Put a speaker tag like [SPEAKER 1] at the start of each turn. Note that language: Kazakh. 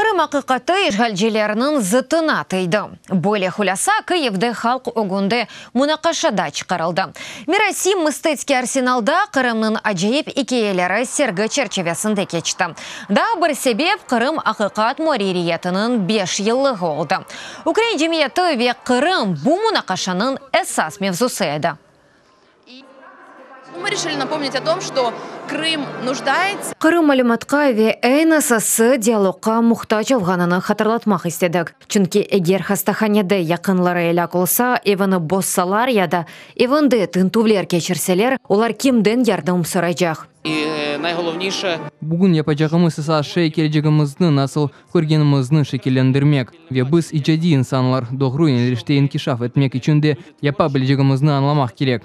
[SPEAKER 1] Кырым акыкаты ишгалжилерінің зытына тыйды. Более хуляса Киевде халк огунде мунакашада чықарылды. Мирасим мыстецкий арсеналда Кырымның ажайып икеелері сергі черчевесінде кечті. Да бір себеп Кырым акыкат моририетінің 5 йыллығы олды. Украин жемиеті ве Кырым бу мунакашаның эсас мевзусы еді.
[SPEAKER 2] Мы решили напомнить о том, что Крым нуждается.
[SPEAKER 1] Кырым малюматка ве ЭНСС диалогка мухтач алганын хатırlatмак истедик. Чүнки эгер хастаханеде якынлары эле кылса, эваны боссалар яда эванды тынтувлер кечирселер, олар кимден жардам сурайжак.
[SPEAKER 3] И найголовніше
[SPEAKER 4] Бүгін япачағымыз ше кележегімізді насыл көргенімізді шекелендірмек. Ве біз ичади инсанлар доғру енлештейін кишаф етмек içinde япа білежегімізді анламақ керек.